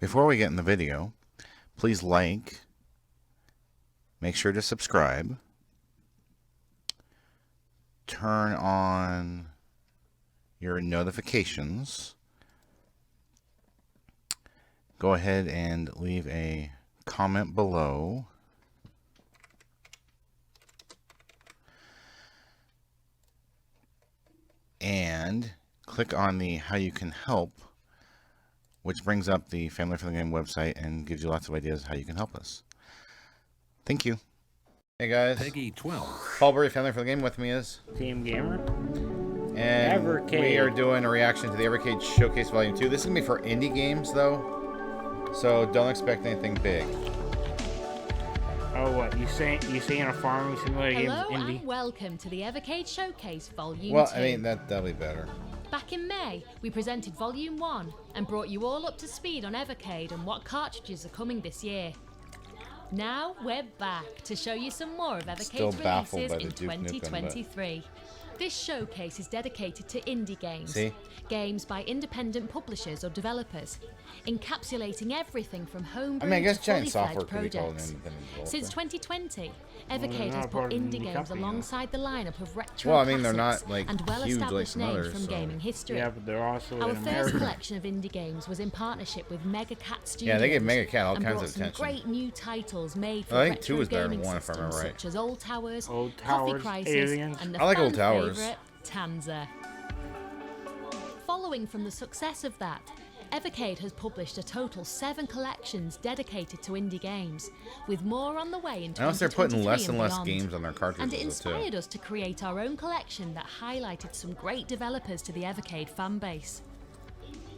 Before we get in the video, please like, make sure to subscribe, turn on your notifications, go ahead and leave a comment below, and click on the how you can help, which brings up the Family Friendly Game website and gives you lots of ideas how you can help us. Thank you. Hey guys, Peggy 12. Paul Burry, Family Friendly Game, with me is Team Gamer. and Evercade. we are doing a reaction to the Evercade Showcase Volume 2. This is going to be for indie games though, so don't expect anything big. Oh, what? You saying a farming simulator game is Hello indie? and welcome to the Evercade Showcase Volume 2. Well, I mean, that'll be better. Back in May, we presented Volume 1 and brought you all up to speed on Evercade and what cartridges are coming this year. Now we're back to show you some more of Still Evercade's baffled releases by the in Duke Nukem, but- 2023. This showcase is dedicated to indie games. See? Games by independent publishers or developers, encapsulating everything from homebrew I guess to Giant fully Software fledged could be called an projects. independent developer. Since 2020, they're Evercade not has part put of the indie indie games company, though. alongside the lineup of retro Well, I mean, they're classics not, like, and huge like well-established some names others, from so- gaming history. Yeah, but they're also Our in first America. collection of indie games was in partnership with Mega Cat Studios. Yeah, they give Mega Cat all and kinds brought of some attention. great new titles made for I think retro 2 is better than gaming 1 if I remember systems right. such as Old Towers, Old Coffee Towers, Crisis, Aliens. and the I like Old fan Towers. favorite Tanza. Following from the success of that, Evercade has published a total 7 collections dedicated to indie games, with more on the way in 2023 I notice they're putting less and less beyond. games on their cartridges, And it though, too. inspired us to create our own collection that highlighted some great developers to the Evercade fanbase.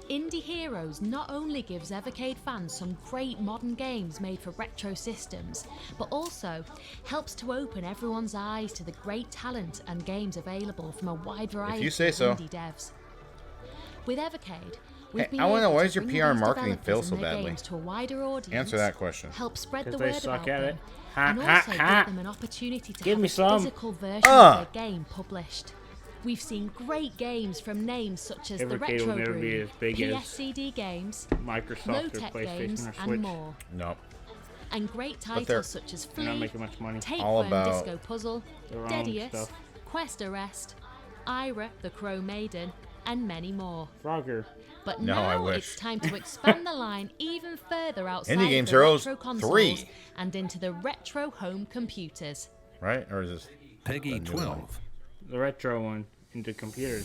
Indie Heroes not only gives Evercade fans some great modern games made for retro systems, but also helps to open everyone's eyes to the great talent and games available from a wide variety you say of so. indie devs. With Evercade, we've Hey, been I wanna know, able why to does your bring PR and these marketing fail developers so and their badly? games to a wider audience, Answer that question. help spread the 'Cause they word suck about at them, it. Ha, and ha, also ha. give them an opportunity to Give have me a some. physical version of their game published. We've seen great games from names such as the Evercade will Retro never be Brew, as big as PSCD Games, Microsoft or low-tech PlayStation games, or and Switch. more. Nope. And great they're titles such as They're not Flea, making much money. All Tapeworm about Disco Puzzle, their own Dedius, stuff. Quest Arrest, Ira the Crow Maiden, and many more. Frogger. But No, I now wish. it's time to expand the line even further outside Indie of Games the Heroes retro consoles 3. and into the retro home computers. Right? Or is this Peggy a new 12. The retro one into computers.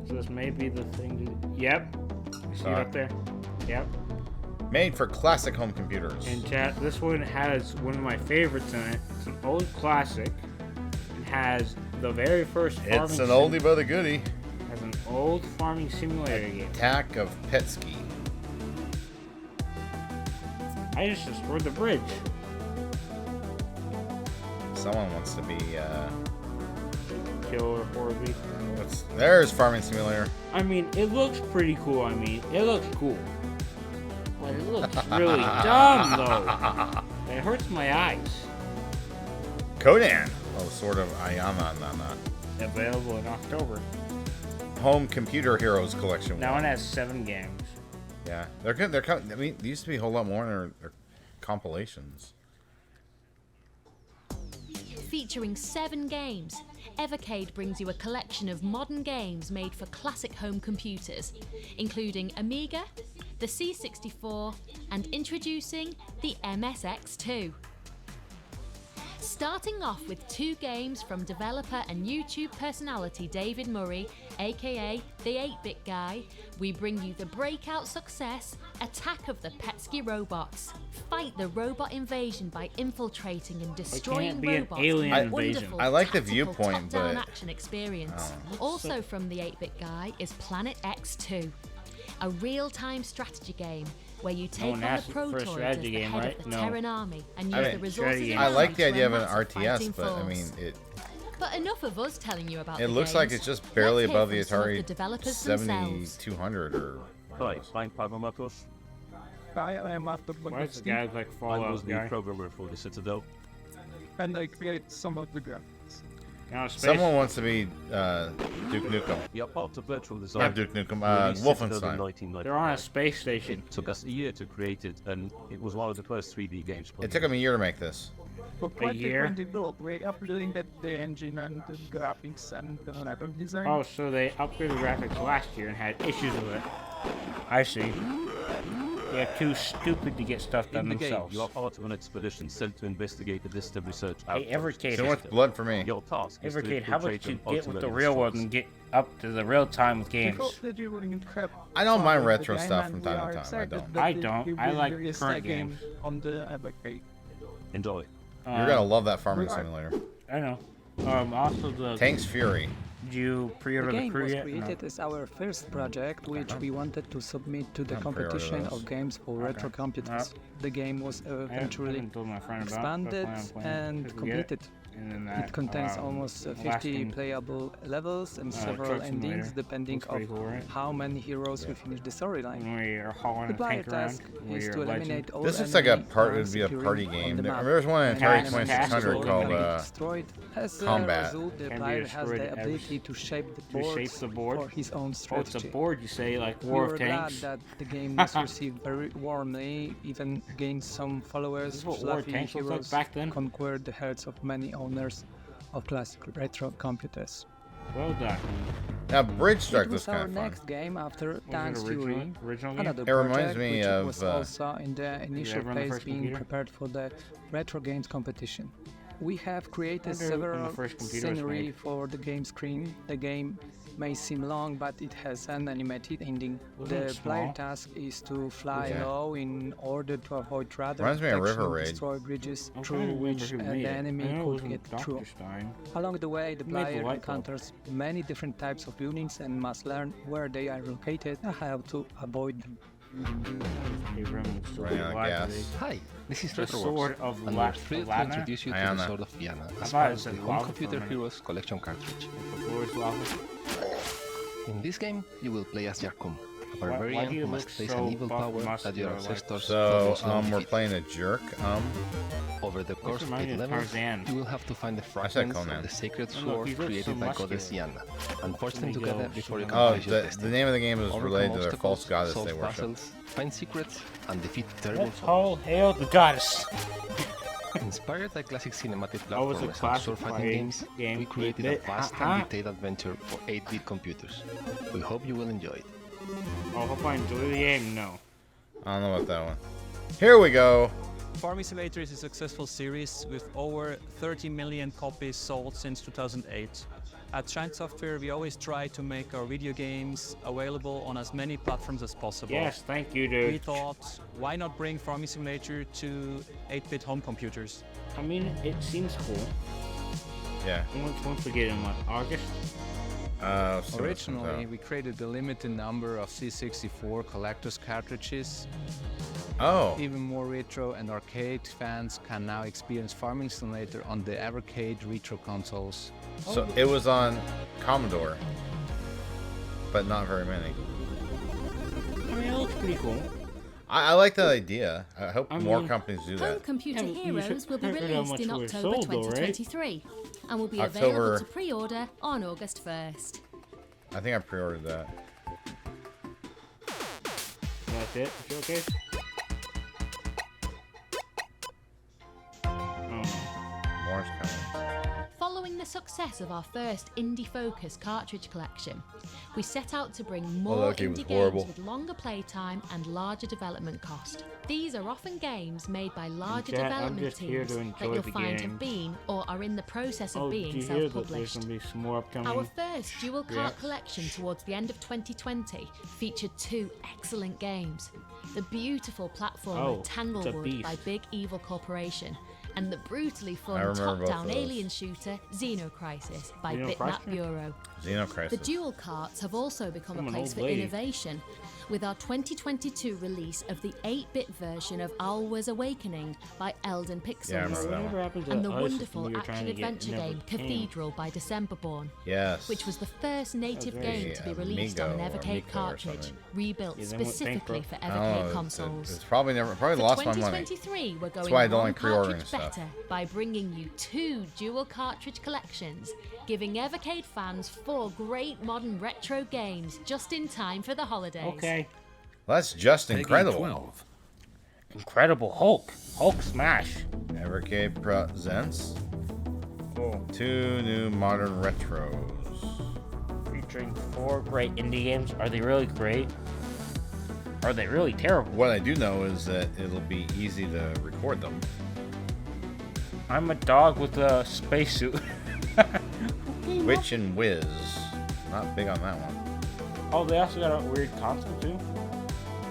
So this may be the thing to... Yep. You see it up there? Yep. made for classic home computers? And chat, this one has one of my favorites in it. It's an old classic. It has the very first farming It's an oldie but a goodie. has an old farming simulator game. Attack of Petsky. I just destroyed the bridge. Someone wants to be, Killer Horby. there's Farming Simulator. I mean, it looks pretty cool. I mean, it looks cool. But it looks really dumb, though. It hurts my eyes. Codan. Oh, sort of. Ayana. Available in October. Home Computer Heroes Collection. That one has 7 games. Yeah, they're good. I mean, there used to be a whole lot more in their compilations. Featuring 7 games, Evercade brings you a collection of modern games made for classic home computers, including Amiga, the C64, and introducing the MSX2. Starting off with 2 games from developer and YouTube personality David Murray, aka the 8-Bit Guy, we bring you the breakout success Attack of the Petsky Robots. Fight the robot invasion by infiltrating and destroying be an robots alien in a invasion? wonderful I like the tactical viewpoint, top-down but- action experience. Also from the 8-Bit Guy is Planet X2, a real-time strategy game where you take one on asked the for a Protoids as strategy the game, head right? of the No. Terran army and I use mean, the resources strategy around I like you the to idea of an amass a RTS, fighting but I force. mean, But enough of us telling you about it the looks like games. it's just barely Let's hear above the from some of Atari the developers themselves. 7200 or. Hi, I'm Pavel Matos. I am after Why does the guy look like I was Fallout the guy? programmer for the Citadel. and I create some of the graphics. Someone wants to be Duke Nukem. We are part of Virtual Design. Not Duke Nukem, Released in Wolfenstein. 1990. They're on a space station. It took us a year to create it, and it was one of the first 3D games. It took him a year to make this. For A year? 2022, we're uploading the engine and the graphics and the level design. Oh, so they upgraded graphics last year and had issues with it. I see. They're too stupid to get stuff done In the game, themselves. you are part of an expedition sent to investigate the distant research Hey, outpost. Evercade, So what's blood for me? Your task is to Evercade, how about infiltrate you and get with the ultimately real world destroy and get up to the real time with games? Because that you wouldn't have I don't mind the retro game, stuff and from we time are to time. I excited don't. that I they don't. will I like release current the game games. on the Evercade. Enjoy. You're gonna love that farming simulator. I know. Also the Tanks Fury. Did you pre-order The the game crew was yet? created as our first project, which we wanted to submit to the I'll pre-order competition those. of games for retro computers. The game was I eventually haven't told my friend about. expanded That's why I'm playing. and If we get it, completed. and then that, It contains almost 50 Alaskan, playable levels and several truck simulator. endings depending Looks pretty of cool, right? how many heroes we finish the storyline. When we are hauling The a player tank around, task where is you're to a legend. eliminate all This looks like a enemy part. It arms would be a appearing party on game. the There map. was one in And Atari has 2600 castles called can be destroyed. As Combat. a result, the Can be player has destroyed the every- ability to shape the to board shape the board. for his own Oh, it's strategy. a board, you say, like We War were of glad Tanks. that the game was received very warmly, even gained some followers. This is what War of Fluffy Tanks looked like heroes back then? conquered the hearts of many owners of classic retro computers. Well done. Now, Bridge It Strike was was our kind of fun. next game after Was Tanks it Fury. original game? Another It reminds project me which of, was also in the initial ever on the phase first being computer? prepared for the retro games competition. We have created Wonder when the several first computer was scenery made. for the game screen. The game may seem long, but it has an animated ending. Wasn't The it player small? task is to fly Yeah. low in order to avoid radar Reminds me of detection River or Raid. destroy bridges I'm through trying to remember which who the made it. I enemy know it could wasn't get through. Dr. Stein. Along the way, the Who made the player light bulb? encounters many different types of buildings and must learn where they are located and how to avoid them. Hey, Roman sword Running out of of gas. Light. Hi, this is The Retroworks, sword of and La- we're thrilled to Lana? introduce you to Ayana. the Sword of Yana as thought part it of the said Home lava for a Computer minute. Heroes collection cartridge. The floor is lava. In this game, you will play as Yarkum, a Why barbarian do you who must look face so an evil buff power that your muscular, like- ancestors So, previously we're defeated. playing a jerk. Over the course of reminds 8 me of levels, Tarzan. you will have to find the said fragments Conan. of the sacred Oh, look, sword he looks so created by goddess muscular. Yana, and forge them Let me together go before you see can Oh, finish your the destiny. name of the game is Overcome related to their false obstacles, goddess solve they worship. puzzles, find secrets, and defeat terrible Let's foes. all hail the goddess. Inspired by classic cinematic Oh, it's a platformers and classic sword fighting fighting games, game, we created a 8-bit. vast and detailed adventure for 8-bit computers. We hope you will enjoy it. I hope I enjoy the game. No. I don't know about that one. Here we go. Farming Simulator is a successful series with over 30 million copies sold since 2008. At Shine Software, we always try to make our video games available on as many platforms as possible. Yes, thank you, We dude. thought, why not bring Farming Simulator to 8-bit home computers? I mean, it seems cool. Yeah. Once we get in, what, August? See what this comes Originally, out. we created a limited number of C64 collector's cartridges. Oh. Even more retro and arcade fans can now experience Farming Simulator on the Evercade retro consoles. So it was on Commodore, but not very many. I mean, it looks pretty cool. I like that idea. I hope I more mean- companies do Home that. Computer Yeah, you Heroes should will be figure out how released much in we're October sold, though, right? 2023 and will be October- available to pre-order on August 1st. I think I pre-ordered that. That's it. You okay? Oh, More's coming. Following the success of our first indie-focused cartridge collection, we set out to bring more that game was indie horrible. games with longer playtime and larger development cost. These are often games made by larger I'm development just here teams to that enjoy you'll the find game. have been or are in the process of oh, did being you hear that there's self-published. going to be some more upcoming? Our first dual cart Yes. collection towards the end of 2020 featured two excellent games. The beautiful platformer Oh, it's a Tanglewood by beast. Big Evil Corporation and the brutally I fun remember both top-down those. alien shooter Xenocrisis by Xenocrisis? Bitmap Bureau. The Xenocrisis. dual carts have also become I'm a an place old for lady. innovation, with our 2022 release of the 8-bit version of Alwa's Awakening by Eldon Pixels. Yeah, I remember that one. Whatever happened to And the Isis when wonderful we were trying to get action-adventure never game came? Cathedral by Decemberborn, Yes. which was the first native very game to be released on an Amigo or Evercade Amico or cartridge, something. rebuilt Yeah, they went specifically bankrupt. for I don't Evercade know, consoles. It's probably For lost my money. 2023, we're going why I don't one like pre-ordering cartridge stuff. better by bringing you 2 dual cartridge collections, giving Evercade fans 4 great modern retro games just in time for the holidays. Okay. Well, that's just incredible. Incredible Hulk. Hulk smash. Evercade presents Cool. 2 new modern retros. Featuring 4 great indie games. Are they really great? Are they really terrible? What I do know is that it'll be easy to record them. I'm a dog with a spacesuit. Witch and Whiz. Not big on that one. Oh, they also got a weird console too?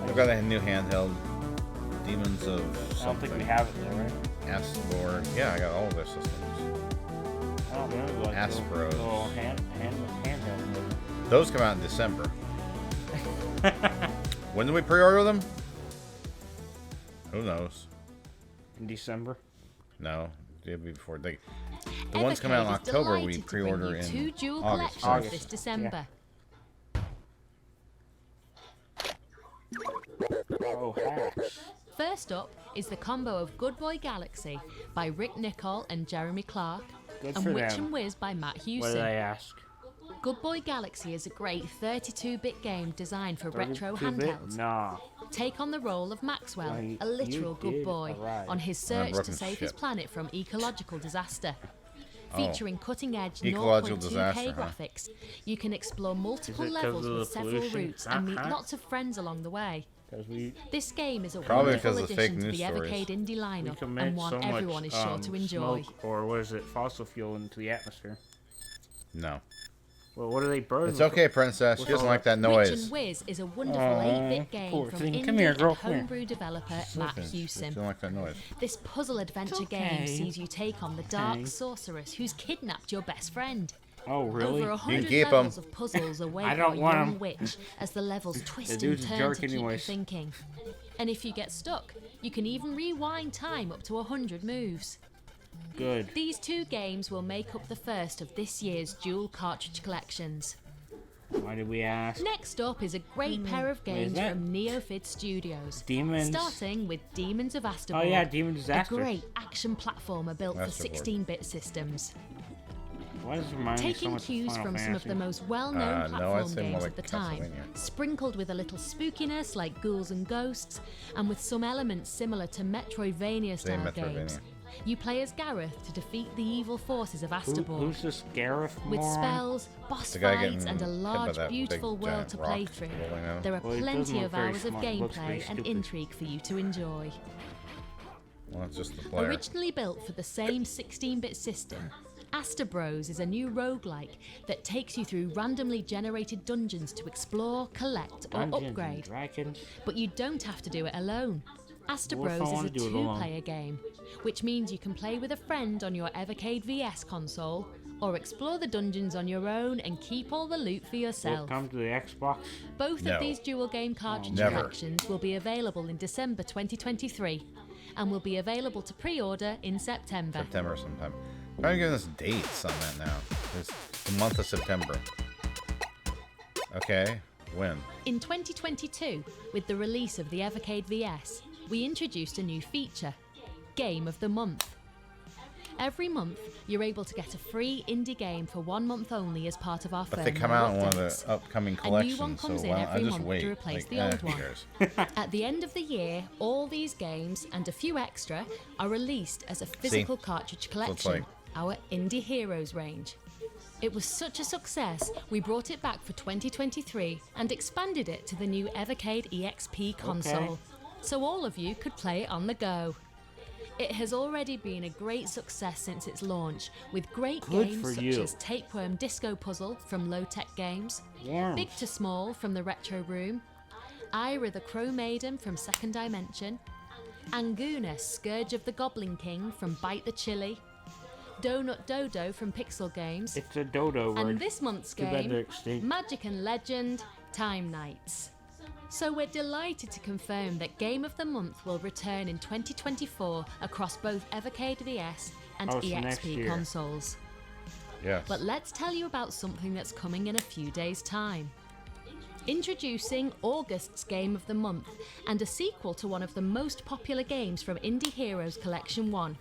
They've got a new handheld. Demons of I don't something. think we have it there, right? Astor. Yeah, I got all of their systems. I don't remember like Aspros. little handheld. Those come out in December. When do we pre-order them? Who knows? In December. No, it'll be before they. The ones come out in October. We pre-order in 2 dual August. collections this December. Oh, hacks. First up is the combo of Good Boy Galaxy by Rick Nicol and Jeremy Clark, Good and for Witch them. and Whiz by Matt What did I Hewson. ask? Good Boy Galaxy is a great 32-bit game designed for retro 32-bit? handhelds. Nah. Take on the role of Maxwell, Well, a literal you good did boy, alright. on his On a search to broken save his ship. planet from ecological disaster. Oh. Featuring cutting-edge Ecological 0.2K disaster, huh? graphics, you can explore multiple Is it 'cause levels of with the several pollution? routes and meet Uh-huh. lots of friends along the way. Because we This game is a Probably wonderful because of fake addition to news the stories. Evercade indie lineup commit and one so everyone much is sure to enjoy. smoke, or what is it, fossil fuel into the atmosphere. No. Well, what do they burn? It's okay, Princess. She doesn't like that Witch noise. and Whiz is a wonderful Aw, 8-bit game poor from thing. indie Come here, girl, and come here. homebrew developer Matt She Hewson. doesn't like that noise. This puzzle adventure okay. game sees you take on the dark Okay. sorceress who's kidnapped your best friend. Oh, really? Over 100 keep 'em. levels of puzzles await I your don't want young 'em. witch as the levels twist and dude's a turn jerk to keep you anyways. thinking. And if you get stuck, you can even rewind time up to 100 moves. Good. These 2 games will make up the first of this year's dual cartridge collections. Why did we ask? Next up is a great pair of games that? from Neofid Studios. Demons. Starting with Demons of Astor. Oh yeah, Demon Disaster. A great action platformer built for Astorboard. 16-bit systems. Why does it remind me so Taking much of cues Final from some of the Fantasy? most well-known No, I'd platform say more games like of the time, Castlevania. sprinkled with a little spookiness like ghouls and ghosts, and with some elements similar to Metroidvania-style Metroidvania. games. You play as Gareth to defeat the evil forces of Astorboard. Who's this Gareth With moron? spells, boss The guy fights, getting and a hit by large, that beautiful big, world giant to rock play through, rolling out. there are Well, he doesn't plenty look of very hours of smart. He looks very gameplay and stupid. intrigue for you to enjoy. Well, it's just the player. Originally built for the same 16-bit system, Astor Bros is a new roguelike that takes you through randomly generated dungeons to explore, collect, or Dungeons and upgrade. Dragons. But you don't have to do it alone. Astor What if I Bros is wanna a do it alone? two-player game, which means you can play with a friend on your Evercade VS console, or explore the dungeons on your own and keep all the loot for Will it yourself. come to the Xbox? Both No. of these dual game cartridge Never. collections will be available in December 2023, and will be available to pre-order in September. September sometime. Why are you giving us dates on that now? It's the month of September. Okay, when? In 2022, with the release of the Evercade VS, we introduced a new feature, Game of the Month. Every month, you're able to get a free indie game for 1 month only as part of our But firmware they come out in one of updates. the upcoming A new one collections, so comes in why don't I every just month wait? to replace Like, the old who one. cares? At the end of the year, all these games and a few extra are released as a physical cartridge it's collection, like- our Indie Heroes range. It was such a success, we brought it back for 2023 and expanded it to the new Evercade EXP console, so all of you could play it on the go. It has already been a great success since its launch, with great Good games for such you. as Tapeworm Disco Puzzle from Low Tech Games, Worms. Big to Small from the Retro Room, Ira the Crow Maiden from Second Dimension, Anguna Scourge of the Goblin King from Bite the Chili, Donut Dodo from Pixel Games, It's a dodo word. and this month's Too bad they're game, extinct. Magic and Legend Time Nights. So we're delighted to confirm that Game of the Month will return in 2024 across both Evercade VS and Oh, so next EXP year. consoles. Yes. But let's tell you about something that's coming in a few days' time. Introducing August's Game of the Month, and a sequel to one of the most popular games from Indie Heroes Collection 1.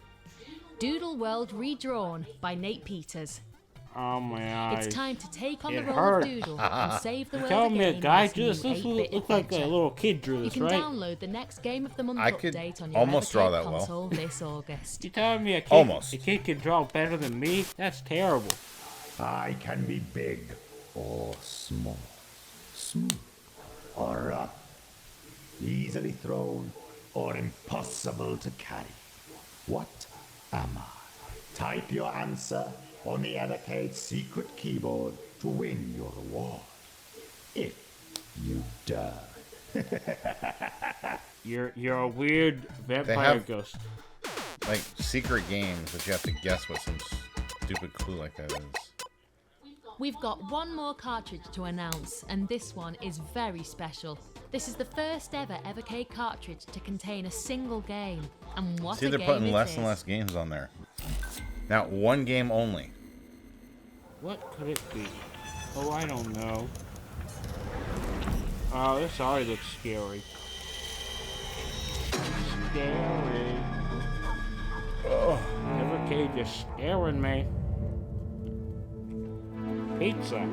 Doodle World Redrawn by Nate Peters. Oh my eyes. It's time to take on the It role hurts. of Doodle and save the world Tell me a again guy in drew this this. new This 8-bit looks like a adventure. little kid drew You this, can right? download the next Game of the Month I could update on your almost draw Evercade that well. console this August. You telling me a Almost. kid can draw better than me? That's terrible. I can be big or small, smooth or rough, easily thrown or impossible to carry. What am I? Type your answer on the Evercade secret keyboard to win your reward. If you dare. You're a weird vampire have- ghost. Like secret games that you have to guess what some stupid clue like that is. We've got one more cartridge to announce, and this one is very special. This is the first ever Evercade cartridge to contain a single game, and what See, a they're game putting it less is. and less games on there. Now, one game only. What could it be? Oh, I don't know. Oh, this already looks scary. Scary. Oh, Evercade just scaring me. Pizza.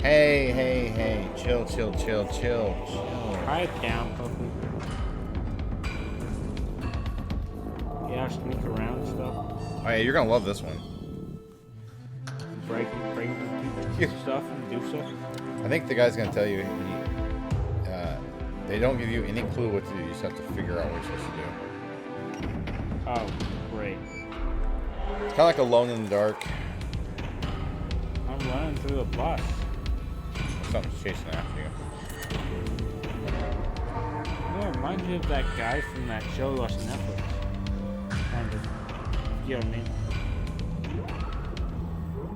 Hey, chill. Pipe down, puppy. Yeah, sneak around and stuff. Oh yeah, you're gonna love this one. Break people's stuff and do stuff. I think the guy's gonna tell you. They don't give you any clue what to do. You just have to figure out what you're supposed to do. Oh, great. It's kind of like Alone in the Dark. I'm running through a bus. Something's chasing after you. No, it reminds me of that guy from that show on Netflix. Kind of. You know what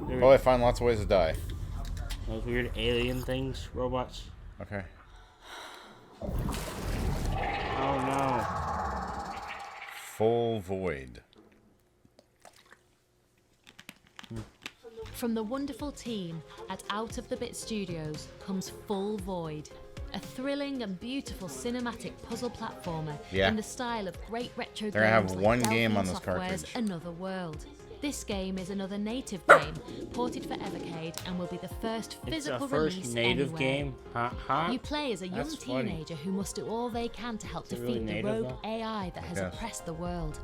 I mean? Oh, I find lots of ways to die. Those weird alien things, robots. Okay. Oh no. Full Void. From the wonderful team at Out of the Bit Studios comes Full Void, a thrilling and beautiful cinematic puzzle platformer in the style of great retro They're gonna games have like one Delphi game on this Software's cartridge. Another World. This game is another native game ported for Evercade and will be the first physical It's the first release native anywhere. game? Huh? You play as a young That's funny. teenager who must do all they can to help Is it defeat really the native, rogue though? AI that has Yes. oppressed the world.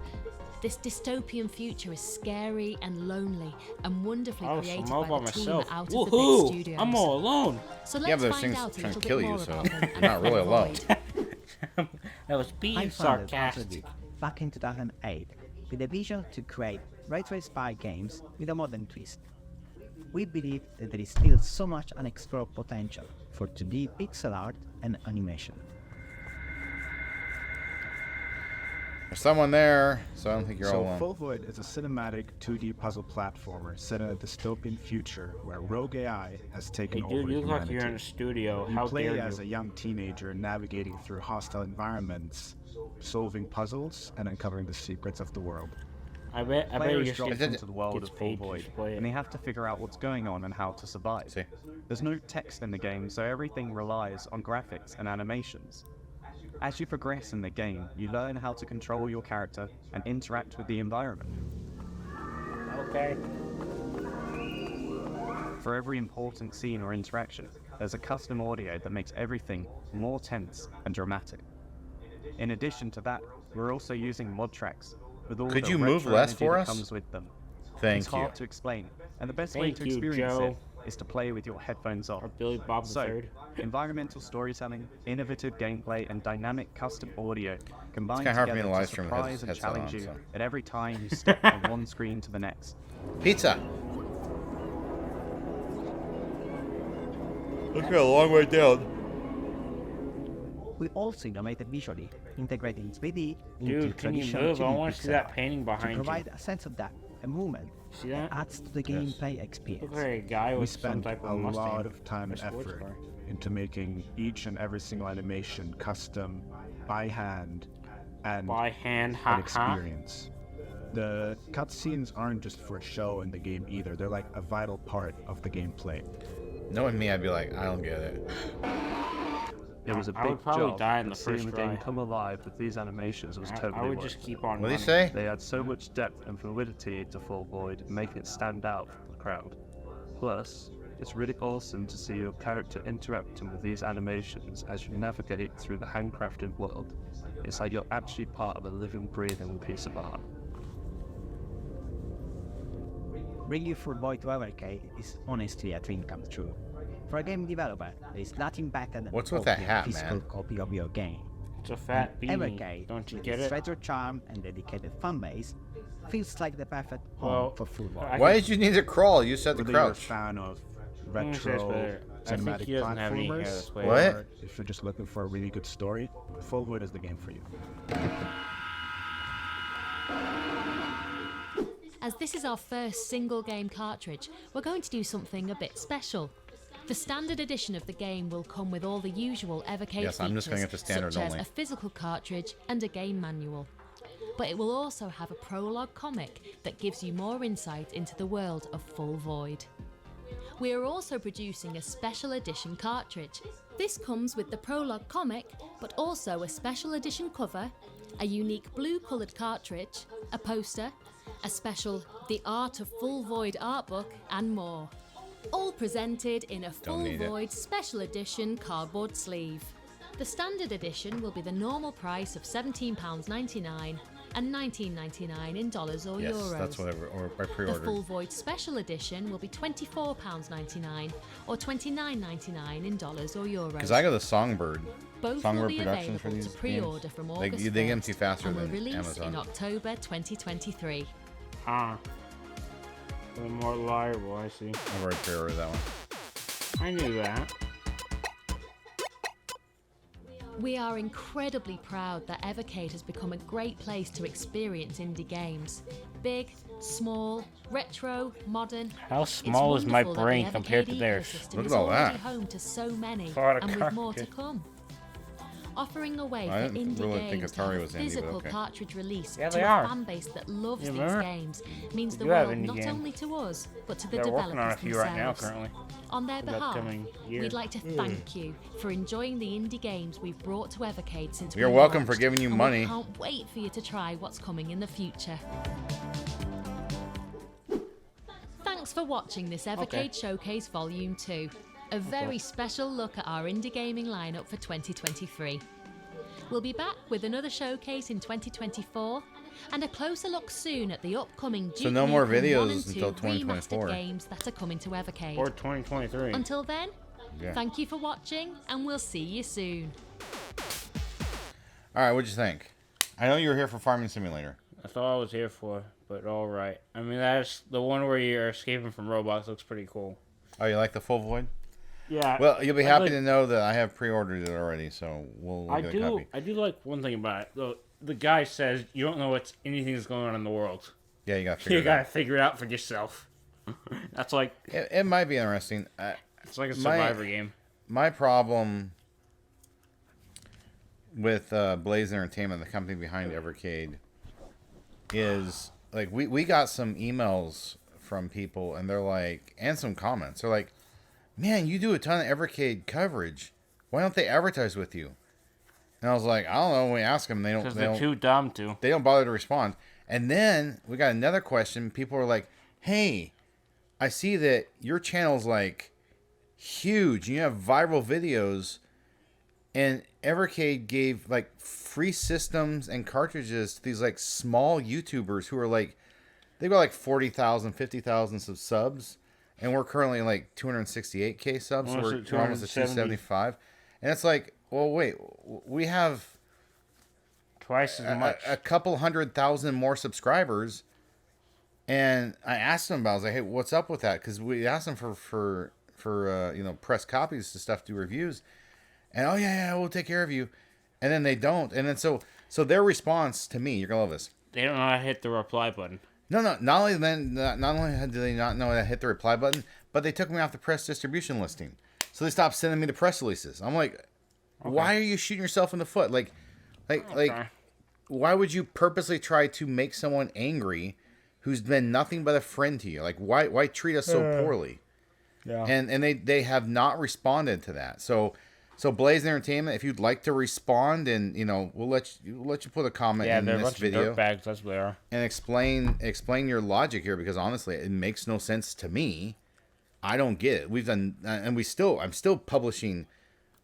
This dystopian future is scary and lonely and wonderfully Oh, so created I'm all by by the team myself. at Out of the Bit Woohoo! Studios. I'm all alone. So Yeah, let's but there's find things out a trying to little kill bit you, more so about them you're and not really Full alone. Void. I was being I founded sarcastic. FFG back in 2008 with a vision to create retro spy games with a modern twist. We believe that there is still so much unexplored potential for 2D pixel art and animation. There's someone there, so I don't think you're all So alone. Full Void is a cinematic 2D puzzle platformer set in a dystopian future where rogue AI has taken Hey, over dude, you look like humanity. you're in a studio. You How play dare as you? a young teenager navigating through hostile environments, solving puzzles, and uncovering the secrets of the world. I bet Players you're drop getting into the world gets of Full paid to Void, play and it. they have to figure out what's going on and how to survive. See? There's no text in the game, so everything relies on graphics and animations. As you progress in the game, you learn how to control your character and interact with the environment. Okay. For every important scene or interaction, there's a custom audio that makes everything more tense and dramatic. In addition to that, we're also using mod tracks with all Could the you move retro less energy for that us? comes with them. Thank It's you. hard to explain, and the best way Thank to you, experience Joe. it is to play with your headphones off. Or Billy Bob So, III. environmental storytelling, innovative gameplay, and dynamic custom audio combine kinda hard for me together to to live stream with surprise and headset on, challenge you so. at every time you step from one screen to the next. Pizza! Look at a long way down. We also innovated visually, integrating 3D into Dude, can you traditional move? I 2D want to see pixel that art painting to behind you. provide a sense of depth and movement See that? adds to the gameplay experience. Looks like a guy We with some spent type a of Mustang. lot of time or and sports effort car. into making each and every single animation custom, by hand, and By hand, an ha ha. experience. The cutscenes aren't just for show in the game either, they're like a vital part of the gameplay. Knowing me, I'd be like, I don't get it. It was a I big would probably job, die in but the first seeing the try. game come alive with these animations was totally I would worth just it. keep on What did he running. say? They add so much depth and fluidity to Full Void, making it stand out from the crowd. Plus, it's really awesome to see your character interacting with these animations as you navigate through the handcrafted world. It's like you're actually part of a living, breathing piece of art. Bringing Full Void to Evercade is honestly a dream come true. For a game developer, there is nothing better than What's with owning that a hat, physical man? copy of your game. It's a fat And beanie. Evercade, Don't you with get its it? retro charm and dedicated fanbase, feels like the perfect home Well, for Full Void. Why did you need to crawl? You said to Whether you're a crouch. fan of Mm, that's retro better. I think cinematic he doesn't have any hair platformers, this way. What? or if you're just looking for a really good story, Full Void is the game for you. As this is our first single game cartridge, we're going to do something a bit special. The standard edition of the game will come with all the usual Evercade Yes, I'm just features, going to standard such as only. a physical cartridge and a game manual. But it will also have a prologue comic that gives you more insight into the world of Full Void. We are also producing a special edition cartridge. This comes with the prologue comic, but also a special edition cover, a unique blue coloured cartridge, a poster, a special The Art of Full Void art book, and more. All presented in a Full need it. Void special edition cardboard sleeve. The standard edition will be the normal price of £17.99 and $19.99 in dollars or Yes, euros. that's whatever. Or I The pre-ordered. Full Void special edition will be £24.99 or $29.99 in dollars or euros. Because I got the Songbird. Both will Songbird be Productions for available these to pre-order games. from They August get them 1st to you faster and will than release Amazon. in October 2023. Ah. The more reliable, I see. I've already pre-ordered that one. I knew that. We are incredibly proud that Evercade has become a great place to experience indie games. Big, small, retro, modern. How It's small is my wonderful that the brain compared to Evercade theirs? ecosystem Look is at all already that. home to so many, It's a lot of and with more to cartridges. come. Offering a way I for didn't indie really think games to Atari have a was indie, but physical okay. cartridge release Yeah, to they a are. fan base that loves You these remember? games means the do have world indie not games. only to us, but to the They're working on a developers few right now themselves. currently. On their for the behalf, upcoming year. we'd like to thank you for enjoying the indie games we've brought to Evercade since You're we welcome for launched, giving you and money. We can't wait for you to try what's coming in the future. Thanks for watching this Evercade Okay. Showcase Volume 2, a very special look at our indie gaming lineup for 2023. We'll be back with another showcase in 2024 and a closer look soon at the upcoming So no more Duke Nukem 1 videos and 2 until 2024. remastered games that are coming to Evercade. Or 2023. Until then, Yeah. thank you for watching and we'll see you soon. All right, what'd you think? I know you were here for Farming Simulator. That's all I was here for, but alright. I mean, that's the one where you're escaping from robots looks pretty cool. Oh, you like the Full Void? Yeah. Well, you'll be I happy like- to know that I have pre-ordered it already, so we'll I get a do. copy. I do like one thing about it. The guy says you don't know what's anything that's going on in the world. Yeah, you got to figure You it gotta out. figure it out for yourself. That's like It might be interesting. it's like a my- Survivor game. My problem with Blaze Entertainment, the company behind Evercade, is like we got some emails from people and they're like, and some comments. They're like, man, you do a ton of Evercade coverage. Why don't they advertise with you? And I was like, I don't know. When we ask them, they Because don't. they're too dumb to. They don't bother to respond. And then we got another question. People were like, hey, I see that your channel's like huge. You have viral videos. And Evercade gave like free systems and cartridges to these like small YouTubers who are like, they've got like 40,000, 50,000 subs. And we're currently like 268K subs. So Almost we're at almost at 270. 275. And it's like, well, wait, we have Twice as much. a couple 100,000 more subscribers, and I asked them about. I was like, "Hey, what's up with that?" Because we asked them for press copies to stuff, do reviews, and oh yeah, we'll take care of you, and then they don't, and then so their response to me, you're gonna love this. They don't know how to hit the reply button. No, not only do they not know how to hit the reply button, but they took me off the press distribution listing, so they stopped sending me the press releases. I'm like, why are you shooting yourself in the foot? Like, why would you purposely try to make someone angry who's been nothing but a friend to you? Like, why treat us so poorly? Yeah. And they have not responded to that. So So Blaze Entertainment, if you'd like to respond, and we'll let you put a comment in they're a this bunch video of dirtbags, that's what they are. and explain your logic here, because honestly, it makes no sense to me. I don't get it. We've done, and I'm still publishing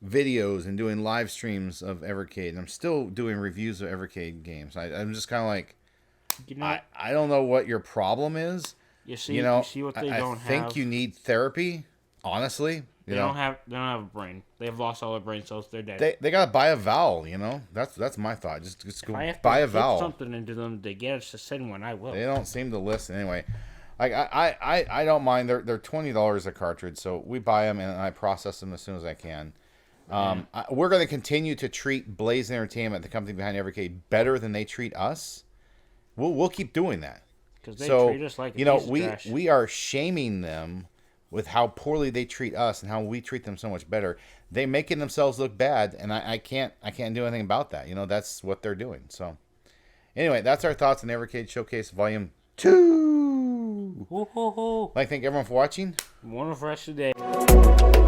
videos and doing live streams of Evercade, and I'm still doing reviews of Evercade games. I'm just kind of like, I don't know what your problem is. You see what they don't have? I think you need therapy, honestly. They don't have a brain. They've lost all their brain cells. They're dead. They gotta buy a vowel. That's my thought. Just go buy a vowel. If something into them to get us to send one, I will. They don't seem to listen anyway. Like I don't mind. They're $20 a cartridge, so we buy them and I process them as soon as I can. We're going to continue to treat Blaze Entertainment, the company behind Evercade, better than they treat us. We'll keep doing that. Because they treat us like a piece of trash. We are shaming them with how poorly they treat us and how we treat them so much better. They're making themselves look bad, and I can't do anything about that. That's what they're doing. So anyway, that's our thoughts on Evercade Showcase Volume 2. Ho, ho, ho. I thank everyone for watching. Wonderful rest of the day.